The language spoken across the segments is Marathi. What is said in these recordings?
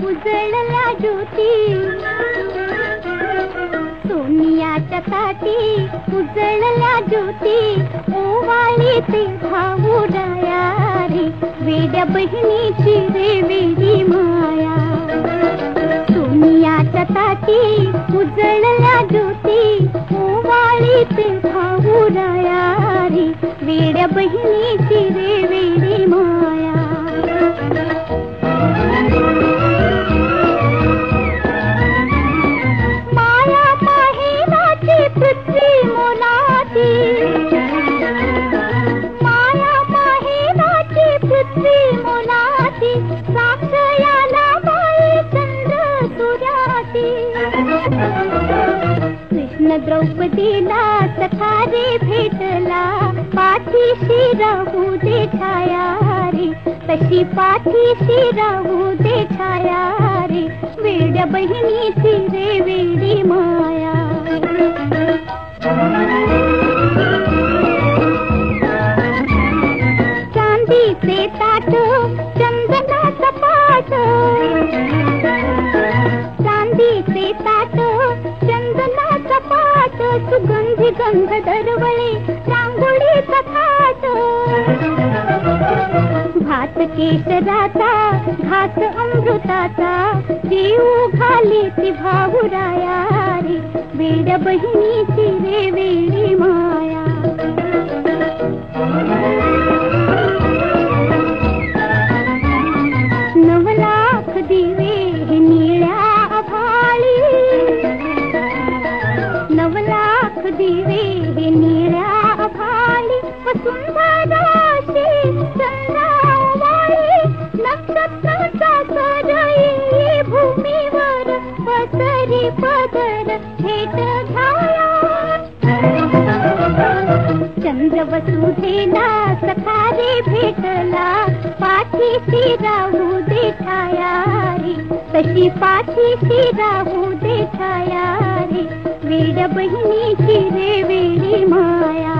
उजळल्या ज्योती सोनियाच्या ताटी उजळल्या ज्योती ओवाळी ते भाऊ राया रे वेड्या बहिणीची रे वेडी माया सोनियाच्या ताटी उजळल्या ज्योती ओवाळी ते भाऊ राया रे वेड्या बहिणीची रे वेडी माया पृथ्वी मोलाची माया माहेराची पृथ्वी मोलाची साक्ष याला बाई चंद्र सूर्याची कृष्ण द्रौपदीला सखारे भेटला पाठीशी राहू दे छाया रे तशी पाठीशी राहू दे छाया रे वेड्या बहिणीची रे वेडी माया चांदीचे ताट चंदनाचा पाट चांदीचे ताट चंदनाचा पाट सुगंधी गंध दरवळे रांगोळीचा थाट भात केशराचा घास अमृताचा जीव घाली ती भाऊ राया रे वेड्या बहिणीची रे वेडी माया नवलाख दिवे निळ्या आभाळी नवलाख दिवे निळ्या आभाळी वसुंधराशी चंद्रावाळी नक्षत्राचा सरई भूमीवर पसरी पदर थेट घाया चंद्र वसुधेला सखारे भेटला पाठीशी राहू दे छाया रे तशी पाठीशी राहू दे छाया रे वेड्या बहिणीची रे वेडी माया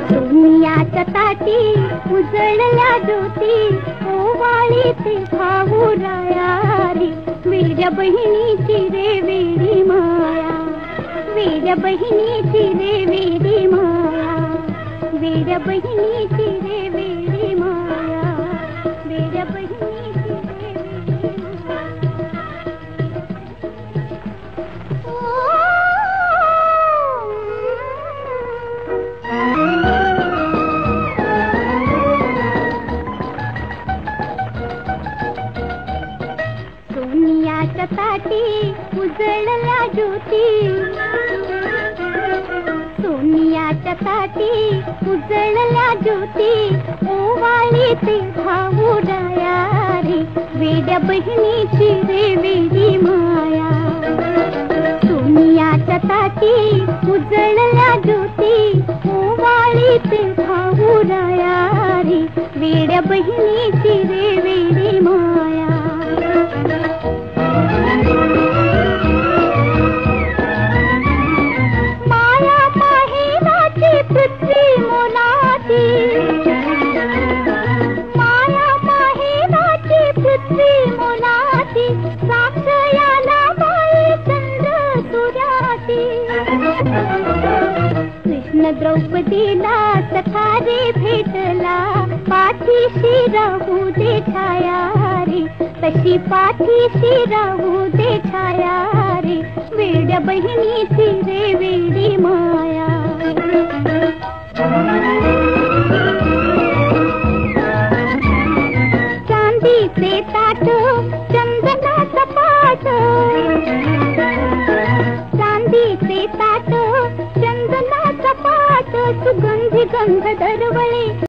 सोनियाच्या ताटी उजळल्या ज्योती ओवाळी ते भाऊ राया रे वेड्या बहिणीची रे वेडी माया वेड्या बहिणीची रे वेडी माया वेड्या बहिणीची रे वेडी माया वेड्या बहिणीची रे वेडी सोनियाच्या ताटी उजळल्या ज्योती सोनियाच्या ताटी उजळल्या ज्योती ओवाळी ते भाऊ राया रे वेड्या बहिणीची रे वेडी माया सोनियाच्या ताटी उजळल्या ज्योती ओवाळी ते भाऊ राया रे वेड्या बहिणीची रे वेडी माया पृथ्वी मोलाची माया माहेराची पृथ्वी मोलाची साक्ष याला बाई चंद्र सूर्याची कृष्ण द्रौपदीला सखारे भेटला पाठीशी राहू दे छाया रे तशी पाठीशी राहू दे छाया रे वेड्या बहिणीची रे वेडी माया चांदीचे ताट चंदनाचा पाट चांदीचे ताट चंदनाचा पाट सुगंधी गंध दरवळे